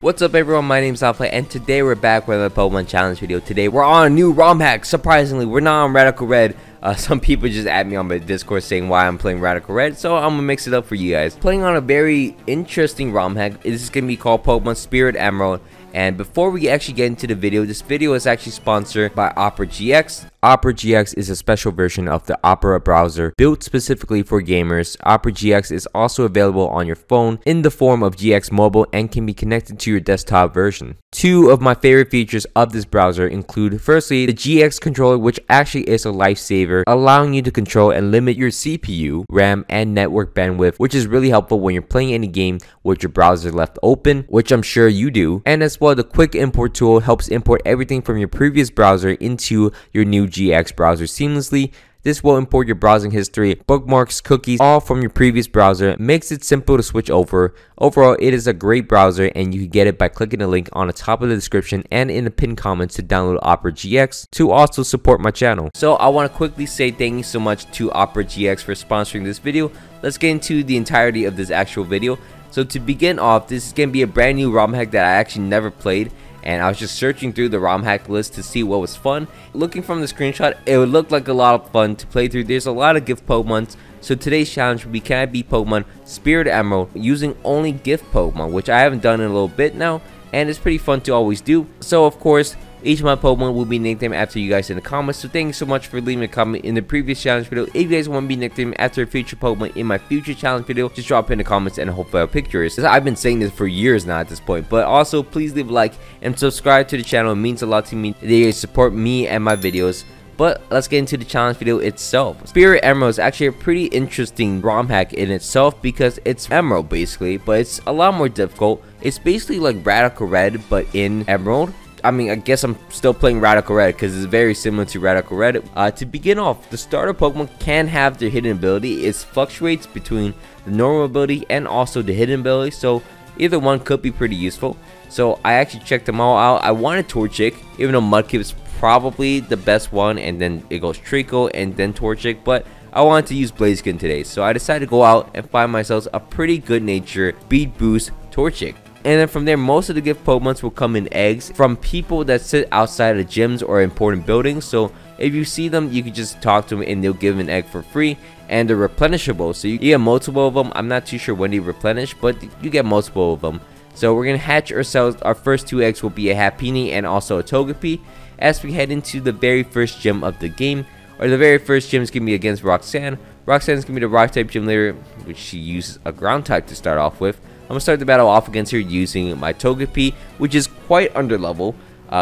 What's up everyone, my name is Alpha and today we're back with a Pokemon Challenge video. Today we're on a new ROM hack. Surprisingly, we're not on Radical Red. Some people just add me on my Discord saying why I'm playing Radical Red, so I'm gonna mix it up for you guys. Playing on a very interesting ROM hack. This is gonna be called Pokemon Spirit Emerald. And before we actually get into the video, this video is actually sponsored by Opera GX. Opera GX is a special version of the Opera browser built specifically for gamers. Opera GX is also available on your phone in the form of GX Mobile and can be connected to your desktop version. Two of my favorite features of this browser include, firstly, the GX controller, which actually is a lifesaver, allowing you to control and limit your CPU, RAM, and network bandwidth, which is really helpful when you're playing any game with your browser left open, which I'm sure you do. And as well, the quick import tool helps import everything from your previous browser into your new GX browser seamlessly. This will import your browsing history, bookmarks, cookies, all from your previous browser. Makes it simple to switch over. Overall, it is a great browser and you can get it by clicking the link on the top of the description and in the pinned comments to download Opera GX to also support my channel. So I want to quickly say thank you so much to Opera GX for sponsoring this video. Let's get into the entirety of this actual video. So to begin off, this is going to be a brand new ROM hack that I actually never played. And I was just searching through the ROM hack list to see what was fun. Looking from the screenshot, it would look like a lot of fun to play through. There's a lot of gift Pokemon. So today's challenge will be, can I beat Pokemon Spirit Emerald using only gift Pokemon, which I haven't done in a little bit now. And it's pretty fun to always do. So of course, each of my Pokemon will be nicknamed after you guys in the comments. So thank you so much for leaving a comment in the previous challenge video. If you guys want to be nicknamed after a future Pokemon in my future challenge video, just drop in the comments and hopefully I'll pick yours. I've been saying this for years now at this point. But also, please leave a like and subscribe to the channel. It means a lot to me that you guys support me and my videos. But let's get into the challenge video itself. Spirit Emerald is actually a pretty interesting ROM hack in itself because it's Emerald basically, but it's a lot more difficult. It's basically like Radical Red, but in Emerald. I mean, I guess I'm still playing Radical Red because it's very similar to Radical Red. To begin off, the starter Pokemon can have their hidden ability. It fluctuates between the normal ability and also the hidden ability, so either one could be pretty useful. So I actually checked them all out. I wanted Torchic, even though Mudkip is probably the best one, and then it goes Treecko and then Torchic, but I wanted to use Blaziken today. So I decided to go out and find myself a pretty good natured speed boost Torchic. And then from there, most of the gift Pokemons will come in eggs from people that sit outside of gyms or important buildings. So if you see them, you can just talk to them and they'll give an egg for free. And they're replenishable, so you get multiple of them. I'm not too sure when they replenish, but you get multiple of them. So we're going to hatch ourselves. Our first two eggs will be a Happiny and also a Togepi. As we head into the very first gym of the game, or the very first gym is going to be against Roxanne. Roxanne is going to be the rock type gym leader, which she uses a ground type to start off with. I'm going to start the battle off against her using my Togepi, which is quite under level,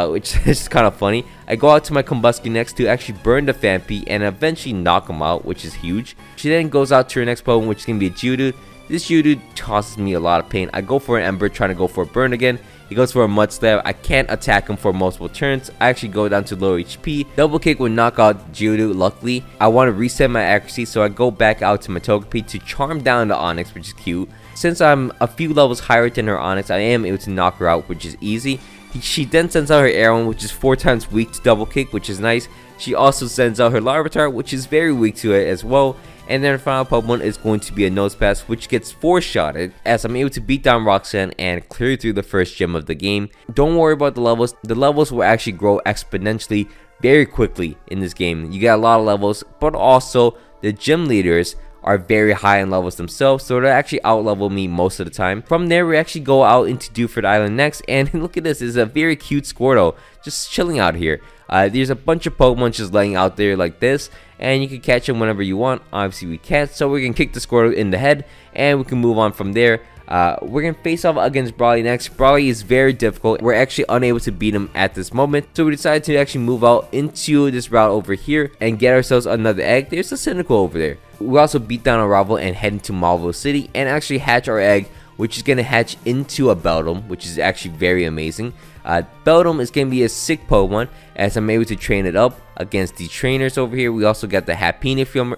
which is kind of funny. I go out to my Combusken next to actually burn the Phanpy and eventually knock him out, which is huge. She then goes out to her next Pokemon, which is going to be a Geodude. This Geodude causes me a lot of pain. I go for an Ember, trying to go for a burn again. He goes for a Mud Slap. I can't attack him for multiple turns. I actually go down to low HP. Double Kick would knock out Geodude, luckily. I want to reset my accuracy, so I go back out to my Togepi to charm down the Onix, which is cute. Since I'm a few levels higher than her Onix, I am able to knock her out, which is easy. She then sends out her Aeron, which is 4 times weak to Double Kick, which is nice. She also sends out her Larvitar, which is very weak to it as well. And then her final Pokemon is going to be a Nosepass, which gets 4-shotted, as I'm able to beat down Roxanne and clear through the first gym of the game. Don't worry about the levels. The levels will actually grow exponentially very quickly in this game. You get a lot of levels, but also the gym leaders are very high in levels themselves, so they'll actually outlevel me most of the time. From there, we actually go out into Dewford Island next, and look at this, it's a very cute Squirtle just chilling out here. There's a bunch of Pokemon just laying out there like this, and you can catch them whenever you want. Obviously we can't, so we can kick the Squirtle in the head and we can move on from there. We're going to face off against Brawly next. Brawly is very difficult. We're actually unable to beat him at this moment, so we decided to actually move out into this route over here and get ourselves another egg. There's a Cynical over there. We also beat down a rival and head into Marvel City and actually hatch our egg, which is going to hatch into a Beldum, which is actually very amazing. Beldum is going to be a sick Pokemon, as I'm able to train it up against the trainers over here. We also got the Happiny from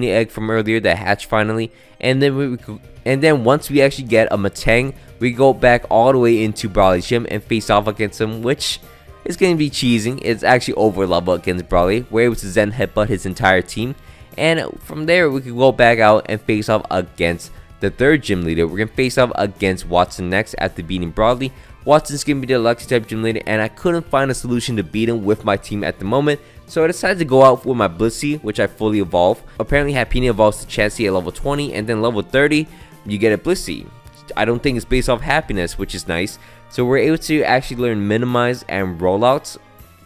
egg from earlier that hatched finally, and then once we actually get a Matang, we go back all the way into Brawly's gym and face off against him, which is going to be cheesing. It's actually over level against Brawly. We're able to Zen Headbutt his entire team, and from there we can go back out and face off against the third gym leader. We're gonna face off against Watson next after beating Broadly. Watson's gonna be the electric type gym leader, and I couldn't find a solution to beat him with my team at the moment, so I decided to go out with my Blissey, which I fully evolve. Apparently Happini evolves to Chansey at level 20, and then level 30 you get a Blissey. I don't think it's based off happiness, which is nice. So we're able to actually learn minimize and rollouts,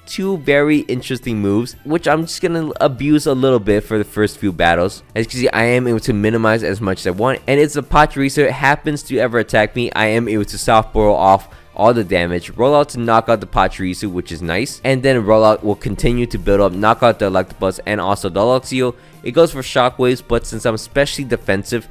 two very interesting moves, which I'm just gonna abuse a little bit for the first few battles. As you can see, I am able to minimize as much as I want, and if the Pachirisu happens to ever attack me, I am able to soft boil off all the damage, roll out to knock out the Pachirisu, which is nice, and then rollout will continue to build up, knock out the Electabuzz and also the Luxio. It goes for shockwaves, but since I'm especially defensive,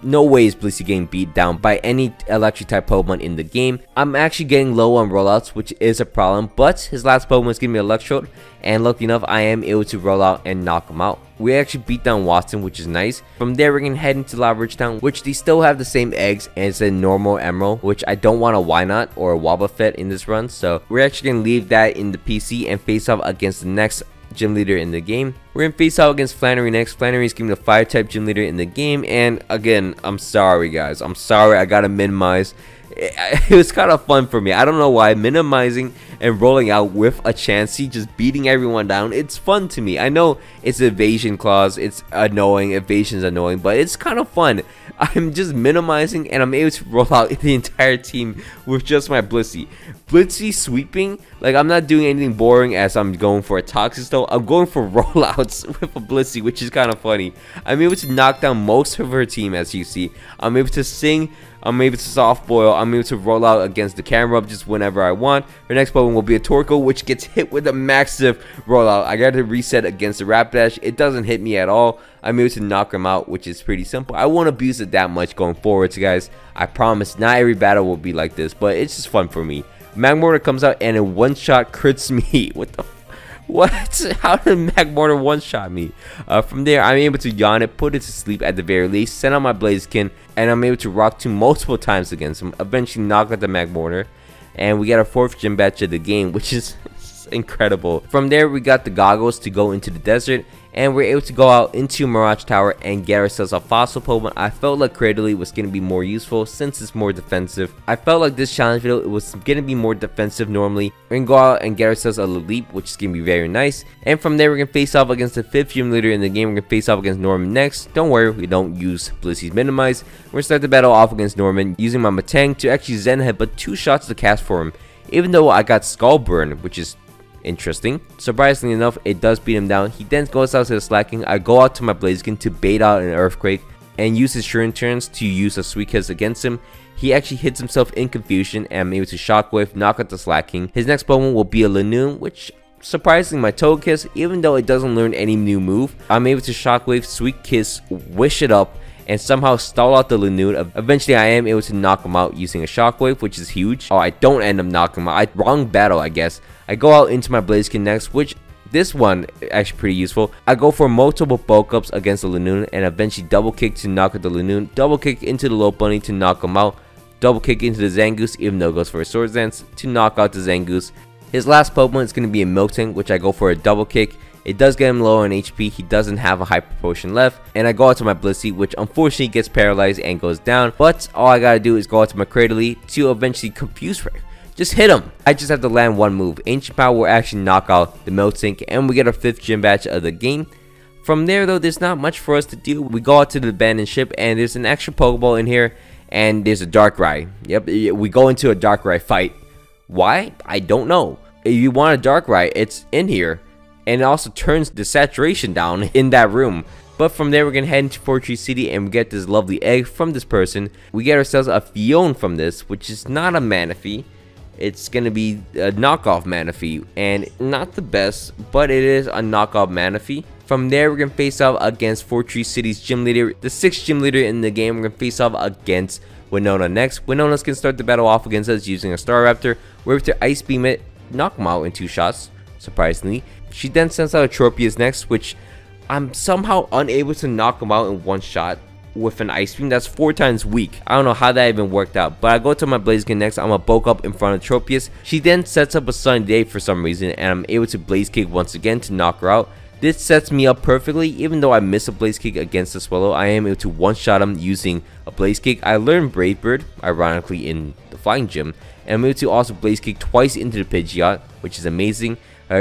no way is Blissey getting beat down by any electric type Pokemon in the game. I'm actually getting low on rollouts, which is a problem, but his last Pokemon is giving me Electrode, and lucky enough I am able to roll out and knock him out. We actually beat down Watson, which is nice. From there we're gonna head into Lava Ridge Town, which they still have the same eggs as a normal Emerald, which I don't want a Wynot or a Wobbuffet in this run, so we're actually gonna leave that in the PC and face off against the next gym leader in the game. We're gonna face out against Flannery next. Flannery is giving the fire type gym leader in the game, and again, I'm sorry guys, I'm sorry, I gotta minimize. It was kind of fun for me. I don't know why, minimizing and rolling out with a Chansey, just beating everyone down, it's fun to me. I know it's evasion clause, it's annoying, evasion's annoying, but it's kind of fun. I'm just minimizing and I'm able to roll out the entire team with just my Blissey. Blissey sweeping, like I'm not doing anything boring as I'm going for a Toxic though. I'm going for rollouts with a Blissey, which is kind of funny. I'm able to knock down most of her team, as you see. I'm able to sing, I'm able to soft boil, I'm able to roll out against the camera just whenever I want. Her next Pokemon will be a Torkoal, which gets hit with a massive rollout. I got to reset against the Rapidash. It doesn't hit me at all. I'm able to knock him out, which is pretty simple. I won't abuse it that much going forwards, guys. I promise not every battle will be like this, but it's just fun for me. Magmortar comes out and in one shot crits me. What the what? How did Magmortar one-shot me? From there, I'm able to yawn it, put it to sleep at the very least, send out my Blaziken, and I'm able to rock 2 multiple times against him, eventually knock out the Magmortar, and we got our 4th gym batch of the game, which is incredible. From there, we got the goggles to go into the desert, and we're able to go out into Mirage Tower and get ourselves a fossil Pokemon. I felt like Cradily was going to be more useful since it's more defensive. I felt like this challenge video, it was going to be more defensive normally. We're going to go out and get ourselves a Leleep, which is going to be very nice. And from there, we're going to face off against the 5th gym leader in the game. We're going to face off against Norman next. Don't worry, we don't use Blissey's Minimize. We're going to start the battle off against Norman using my Matang to actually Zen Headbutt 2 shots to cast for him. Even though I got Skull Burn, which is interesting. Surprisingly enough, it does beat him down. He then goes out to the Slacking. I go out to my Blaziken to bait out an Earthquake and use his Shuren turns to use a Sweet Kiss against him. He actually hits himself in confusion and I'm able to Shockwave, knock out the Slacking. His next Pokemon will be a Lanoon, which surprisingly my Togekiss, even though it doesn't learn any new move, I'm able to Shockwave, Sweet Kiss, wish it up, and somehow stall out the Lanoon. Eventually I am able to knock him out using a Shockwave, which is huge. Oh, I don't end up knocking him out. Wrong battle, I guess. I go out into my Blaziken next, which this one actually pretty useful. I go for multiple bulk ups against the Lanoon and eventually double kick to knock out the Lanoon, double kick into the Lopunny to knock him out, double kick into the Zangoose, even though it goes for a Swords Dance, to knock out the Zangoose. His last Pokemon is going to be a Miltank, which I go for a double kick. It does get him low on HP, he doesn't have a Hyper Potion left, and I go out to my Blissey, which unfortunately gets paralyzed and goes down, but all I gotta do is go out to my Cradily to eventually confuse her. Just hit him. I just have to land one move. Ancient Power will actually knock out the Miltank, and we get our 5th gym batch of the game. From there though, there's not much for us to do. We go out to the abandoned ship, and there's an extra Pokeball in here, and there's a Darkrai. Yep, we go into a Darkrai fight. Why? I don't know. If you want a Darkrai, it's in here. And it also turns the saturation down in that room. But from there, we're going to head into Fortree City and we get this lovely egg from this person. We get ourselves a Fion from this, which is not a Manaphy. It's going to be a knockoff Manaphy, and not the best, but it is a knockoff Manaphy. From there, we're going to face off against Fortree City's gym leader, the 6th gym leader in the game. We're going to face off against Winona next. Winona's going to start the battle off against us using a Staraptor. We're able to Ice Beam it, knock him out in 2 shots, surprisingly. She then sends out a Tropius next, which I'm somehow unable to knock him out in 1 shot with an Ice Beam. That's 4 times weak. I don't know how that even worked out, but I go to my Blaziken next. I'm a bulk up in front of Tropius. She then sets up a Sunny Day for some reason, and I'm able to Blaze Kick once again to knock her out. This sets me up perfectly. Even though I miss a Blaze Kick against the Swallow, I am able to one-shot him using a Blaze Kick. I learned Brave Bird, ironically, in the Flying Gym, and I'm able to also Blaze Kick twice into the Pidgeot, which is amazing.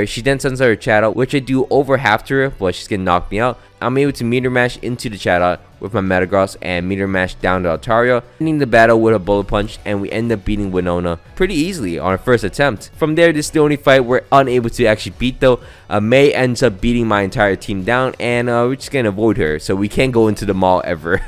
She then sends out her Chatot, which I do over half to her, but she's gonna knock me out. I'm able to Meteor Mash into the Chatot with my Metagross and Meteor Mash down to Altaria, ending the battle with a Bullet Punch, and we end up beating Winona pretty easily on our first attempt. From there, this is the only fight we're unable to actually beat though. May ends up beating my entire team down, and we're just gonna avoid her, so we can't go into the mall ever.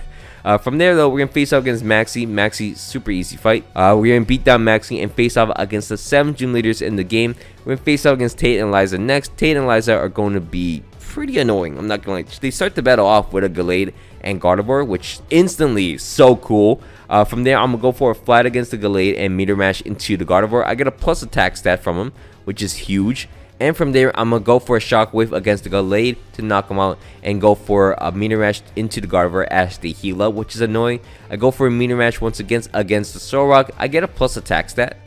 From there though, we're going to face off against Maxie. Maxie, super easy fight. We're going to beat down Maxie and face off against the 7 gym leaders in the game. We're going to face off against Tate and Liza next. Tate and Liza are going to be pretty annoying, I'm not going to lie. They start the battle off with a Gallade and Gardevoir, which instantly so cool. From there, I'm going to go for a flat against the Gallade and Meteor Mash into the Gardevoir. I get a plus attack stat from him, which is huge. And from there, I'm going to go for a Shockwave against the Gallade to knock him out and go for a Meteor Mash into the Gardevoir as the heal up, which is annoying. I go for a Meteor Mash once again against the Solrock. I get a plus attack stat,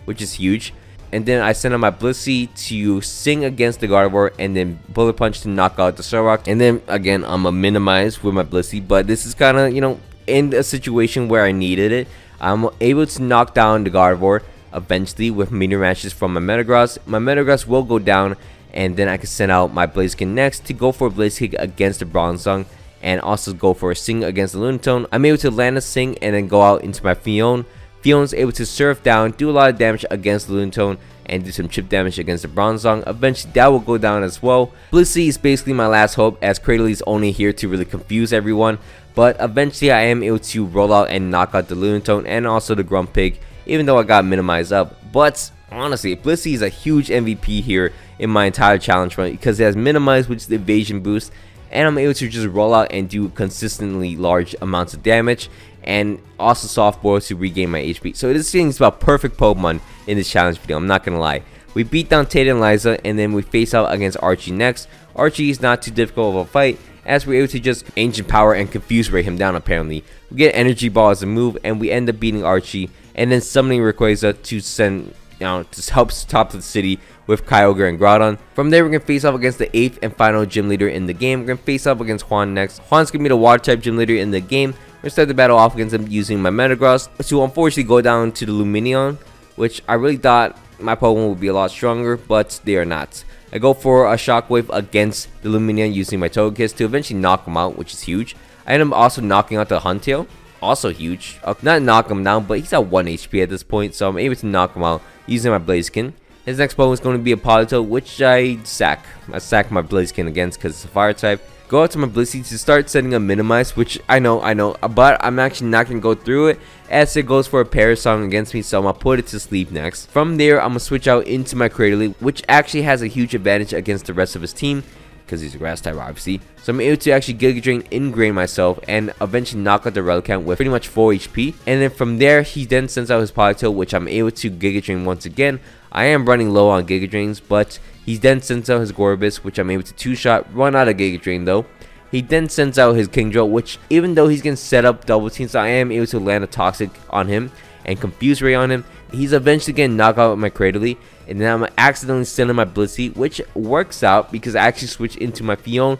which is huge. And then I send out my Blissey to sing against the Gardevoir and then Bullet Punch to knock out the Solrock. And then again, I'm going to minimize with my Blissey, but this is kind of, you know, in a situation where I needed it. I'm able to knock down the Gardevoir eventually with Meteor Mashes from my Metagross. My Metagross will go down, and then I can send out my Blaziken next to go for a Blaze Kick against the Bronzong and also go for a Sing against the Lunatone. I'm able to land a Sing and then go out into my Fion. Fion's able to surf down, do a lot of damage against the Lunatone and do some chip damage against the Bronzong. Eventually that will go down as well. Blissey is basically my last hope, as Cradily is only here to really confuse everyone, but eventually I am able to roll out and knock out the Lunatone and also the Grumpig, even though I got minimized up. But honestly, Blissey is a huge MVP here in my entire challenge run because it has minimized, which is the evasion boost, and I'm able to just roll out and do consistently large amounts of damage, and also soft boil to regain my HP. So this thing is about perfect Pokemon in this challenge video, I'm not gonna lie. We beat down Tate and Liza, and then we face out against Archie next. Archie is not too difficult of a fight, as we're able to just Ancient Power and Confuse Ray him down apparently. We get Energy Ball as a move, and we end up beating Archie, and then summoning Rayquaza to send, to help top the city with Kyogre and Groudon. From there, we're going to face off against the 8th and final gym leader in the game. We're going to face off against Juan next. Juan's going to be the water type gym leader in the game. We're going to start the battle off against him using my Metagross to unfortunately go down to the Lumineon, which I really thought my Pokemon would be a lot stronger, but they are not. I go for a Shockwave against the Lumineon using my Togekiss to eventually knock him out, which is huge. I end up also knocking out the Huntail, also huge. Not knock him down, but he's at 1 HP at this point, so I'm able to knock him out using my Blaziken. His next Pokemon is going to be a Politoed, which I sack. I sack my Blaziken against because it's a fire type. Go out to my Blissey to start setting a Minimize, which I know, but I'm actually not going to go through it as it goes for a Parasong against me, so I'm going to put it to sleep next. From there, I'm going to switch out into my Cradily, which actually has a huge advantage against the rest of his team, because he's a grass type obviously. So I'm able to actually Giga Drain, Ingrain myself, and eventually knock out the Relicanth with pretty much 4 HP. And then from there, he then sends out his Politoed, which I'm able to Giga Drain once again. I am running low on Giga Drains, but he then sends out his Gorbis, which I'm able to 2-shot, run out of Giga Drain though. He then sends out his Kingdra, which even though he's going to set up double teams, I am able to land a Toxic on him and Confuse Ray on him. He's eventually going to knock out my Cradily, and then I'm accidentally sending my Blissey, which works out because I actually switched into my Fion.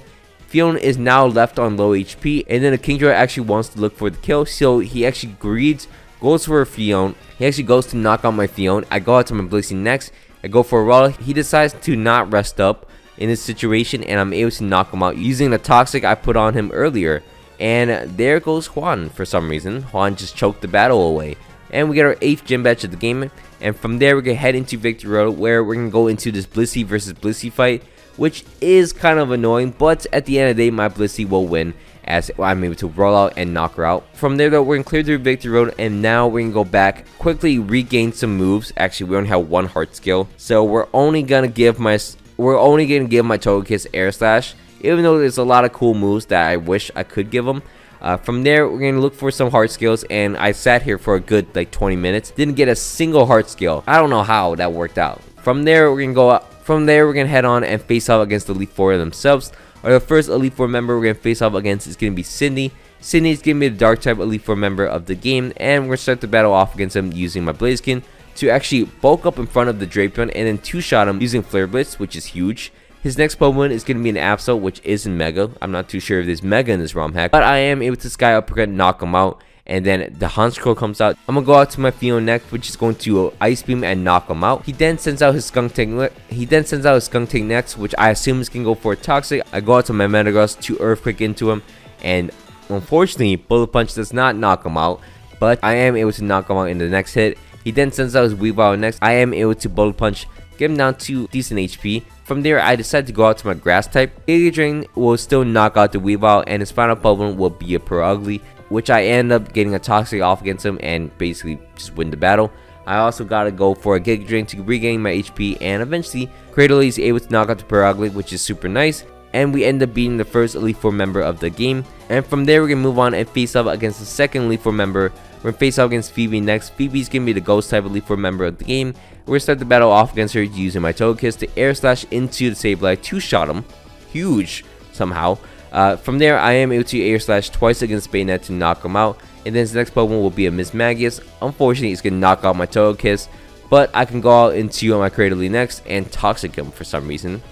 Fion is now left on low HP, and then the Kingdra actually wants to look for the kill, so he actually greeds, goes for a Fion. He actually goes to knock out my Fion. I go out to my Blissey next. I go for a Rolla. He decides to not rest up in this situation, and I'm able to knock him out using the Toxic I put on him earlier. And there goes Juan for some reason. Juan just choked the battle away. And we get our 8th gym badge of the game. And from there, we're going to head into Victory Road, where we're going to go into this Blissey versus Blissey fight, which is kind of annoying, but at the end of the day, my Blissey will win as I'm able to roll out and knock her out. From there though, we're going to clear through Victory Road, and now we're going to go back, quickly regain some moves. Actually, we only have 1 heart skill, so we're only going to give my Togekiss Air Slash, even though there's a lot of cool moves that I wish I could give him. From there, we're going to look for some heart skills, and I sat here for a good like 20 minutes, didn't get a single heart skill. I don't know how that worked out. From there, we're going to go up. From there, we're going to head on and face off against the Elite Four themselves. The first Elite Four member we're going to face off against is going to be Cindy. Cindy is going to be the Dark type Elite Four member of the game, and we're going to start the battle off against him using my Blaziken to actually bulk up in front of the Drapion and then 2-shot him using Flare Blitz, which is huge. His next Pokemon is going to be an Absol, which isn't Mega. I'm not too sure if there's Mega in this ROM hack, but I am able to Sky Uppercut, knock him out. And then the Honchkrow comes out. I'm gonna go out to my Fiona next, which is going to Ice Beam and knock him out. He then sends out his Skunk Tank. Next, which I assume is gonna go for a Toxic. I go out to my Metagross to Earthquake into him, and unfortunately, Bullet Punch does not knock him out. But I am able to knock him out in the next hit. He then sends out his Weavile next. I am able to Bullet Punch, get him down to decent HP. From there, I decide to go out to my Grass type. Giga Drain will still knock out the Weavile, and his final Pokemon will be a Purugly, which I end up getting a Toxic off against him and basically just win the battle. I also gotta go for a Giga Drain to regain my HP, and eventually Cradily is able to knock out the Purugly, which is super nice, and we end up beating the first Elite Four member of the game. And from there, we're gonna move on and face off against the second Elite Four member. We're gonna face off against Phoebe next. Phoebe's gonna be the Ghost type Elite Four member of the game. We're gonna start the battle off against her using my Togekiss to Air Slash into the Sableye to shot him. Huge somehow. From there, I am able to Air Slash twice against Bayonet to knock him out, and then his next Pokemon will be a Mismagius. Unfortunately, he's going to knock out my Togekiss, but I can go out into my Cradily next and Toxic him for some reason.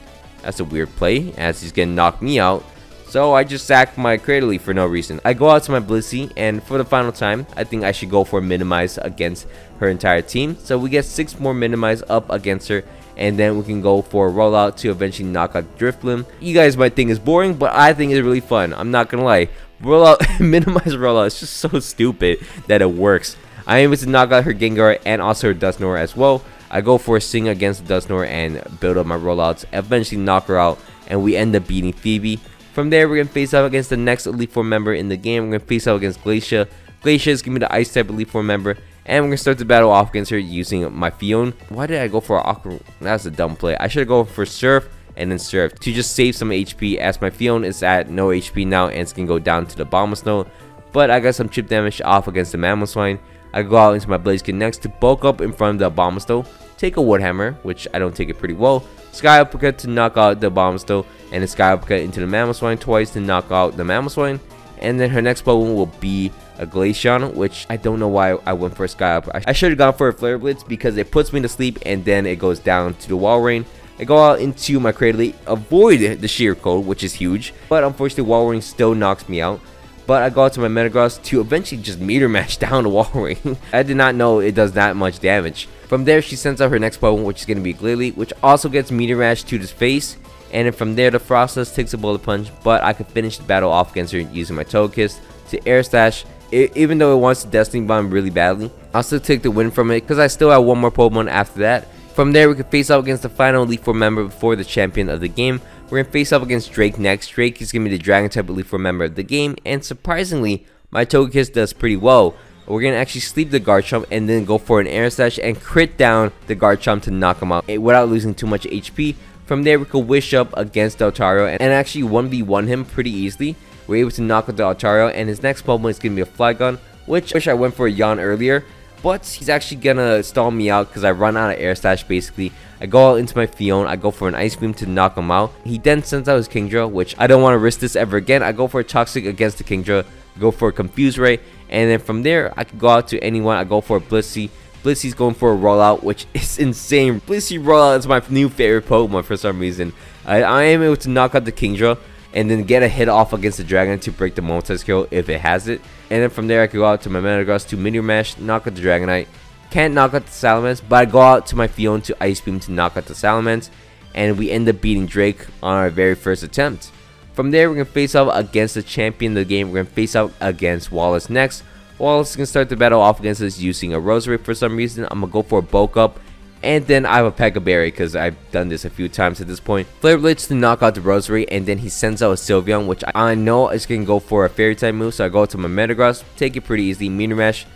That's a weird play, as he's going to knock me out, so I just sack my Cradily for no reason. I go out to my Blissey, and for the final time, I think I should go for a Minimize against her entire team, so we get 6 more Minimize up against her. And then we can go for a rollout to eventually knock out Drifblim. You guys might think it's boring, but I think it's really fun. I'm not gonna lie. Rollout, minimize rollout. It's just so stupid that it works. I am able to knock out her Gengar and also her Dusknoir as well. I go for a Sing against the Dusknoir and build up my rollouts. Eventually knock her out, and we end up beating Phoebe. From there, we're gonna face off against the next Elite Four member in the game. We're gonna face off against Glacia. Glacia is gonna be the Ice type Elite Four member. And we're going to start the battle off against her using my Fiona. Why did I go for Aqua? That's a dumb play. I should go for Surf and then Surf to just save some HP, as my Fiona is at no HP now and it's going to go down to the Bombasnow. But I got some chip damage off against the Mamoswine. I go out into my Blaziken next to bulk up in front of the Bombasnow. Take a Wood Hammer, which I don't take it pretty well. Sky Uppercut to knock out the Bombasnow, and a Sky Uppercut into the Mamoswine twice to knock out the Mamoswine. And then her next Pokemon will be a Glaceon, which I don't know why I went for a Sky Up. I should have gone for a Flare Blitz because it puts me to sleep and then it goes down to the Wall Rain. I go out into my Cradily, avoid the Sheer Cold, which is huge, but unfortunately Wall Rain still knocks me out. But I go out to my Metagross to eventually just Meteor Mash down the Wall Rain. I did not know it does that much damage. From there, she sends out her next Pokemon, which is going to be Glalie, which also gets Meteor Mash to his face. And then from there, the Frostless takes a Bullet Punch, but I could finish the battle off against her using my Togekiss to Air Slash. Even though it wants to Destiny Bomb really badly, I'll still take the win from it because I still have one more Pokemon after that. From there, we can face off against the final Elite Four member before the champion of the game. We're going to face off against Drake next. Drake is going to be the Dragon type Elite Four member of the game, and surprisingly, my Togekiss does pretty well. We're going to actually sleep the Garchomp and then go for an Air Slash and crit down the Garchomp to knock him out without losing too much HP. From there, we could Wish Up against Altario and actually 1v1 him pretty easily. We're able to knock out the Altario, and his next Pokemon is going to be a Flygon, which I wish I went for a Yawn earlier, but he's actually going to stall me out because I run out of Air Slash basically. I go out into my Fiona, I go for an Ice Beam to knock him out. He then sends out his Kingdra, which I don't want to risk this ever again. I go for a Toxic against the Kingdra, go for a Confuse Ray, and then from there, I can go out to anyone. I go for a Blissey. Blissey's going for a Rollout, which is insane. Blissey Rollout is my new favorite Pokemon for some reason. I am able to knock out the Kingdra and then get a hit off against the Dragon to break the multi-skill if it has it. And then from there, I can go out to my Metagross to Meteor Mash, knock out the Dragonite. Can't knock out the Salamence, but I go out to my Fiona to Ice Beam to knock out the Salamence. And we end up beating Drake on our very first attempt. From there, we're going to face off against the champion of the game. We're going to face off against Wallace next. Wallace is going to start the battle off against us using a Rosary for some reason. I'm going to go for a Bulk Up. And then I have a Pekka Berry because I've done this a few times at this point. Flare Blitz to knock out the Rosary, and then he sends out a Sylveon, which I know is going to go for a Fairy type move. So I go to my Metagross, take it pretty easy, Meteor Mash.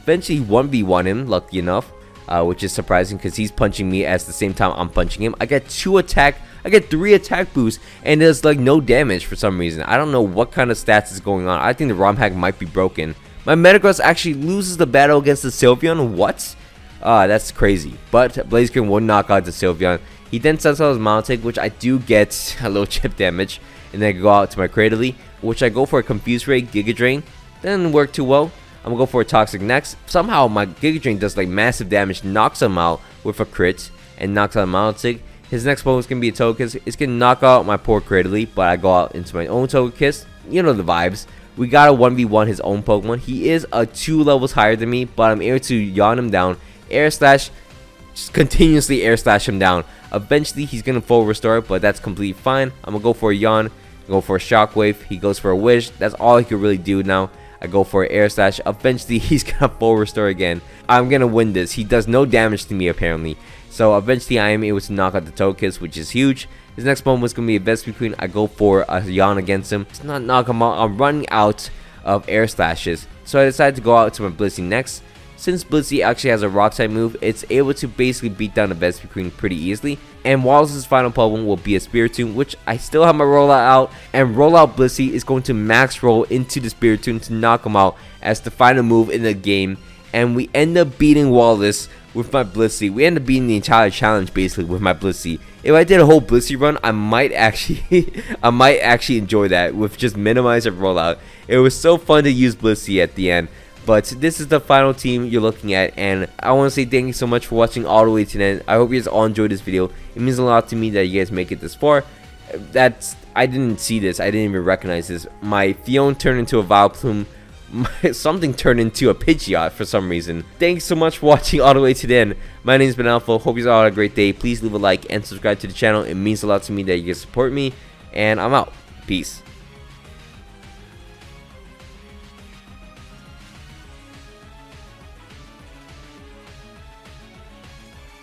Eventually 1v1 him, lucky enough, which is surprising because he's punching me at the same time I'm punching him. I get 3 attack boosts, and there's like no damage for some reason. I don't know what kind of stats is going on. I think the ROM hack might be broken. My Metagross actually loses the battle against the Sylveon. What? That's crazy. But Blaziken will knock out the Sylveon. He then sends out his Mountain, which I do get a little chip damage. And then I go out to my Cradily, which I go for a Confuse Ray, Giga Drain. Didn't work too well. I'm gonna go for a Toxic next. Somehow my Giga Drain does like massive damage, knocks him out with a crit, and knocks out Mountain. His next Pokemon is going to be a Togekiss. It's going to knock out my poor Cradily, but I go out into my own Togekiss. You know the vibes. We got to 1v1 his own Pokemon. He is 2 levels higher than me, but I'm able to yawn him down. Air Slash, just continuously Air Slash him down. Eventually, he's going to full restore, but that's completely fine. I'm going to go for a yawn, go for a Shockwave. He goes for a Wish. That's all he could really do now. I go for an Air Slash. Eventually, he's going to full restore again. I'm going to win this. He does no damage to me, apparently. So, eventually, I am able to knock out the Togekiss, which is huge. His next Pokemon was going to be a Vespiquen. I go for a yawn against him. It's not knock him out. I'm running out of Air Slashes. So, I decided to go out to my Blissey next. Since Blissey actually has a rock type move, it's able to basically beat down the Vespiquen pretty easily. And Wallace's final Pokemon will be a Spiritomb, which I still have my rollout out. And rollout Blissey is going to max roll into the Spiritomb to knock him out as the final move in the game. And we end up beating Wallace with my Blissey. We end up beating the entire challenge basically with my Blissey. If I did a whole Blissey run, I might actually enjoy that with just minimize and rollout. It was so fun to use Blissey at the end. But this is the final team you're looking at, and I want to say thank you so much for watching all the way to the end. I hope you guys all enjoyed this video. It means a lot to me that you guys make it this far. I didn't see this. I didn't even recognize this. My Fion turned into a Vileplume. Something turned into a Pidgeot for some reason. Thanks so much for watching all the way to the end. My name's been Alpha. Hope you all had a great day. Please leave a like and subscribe to the channel. It means a lot to me that you guys support me. And I'm out. Peace.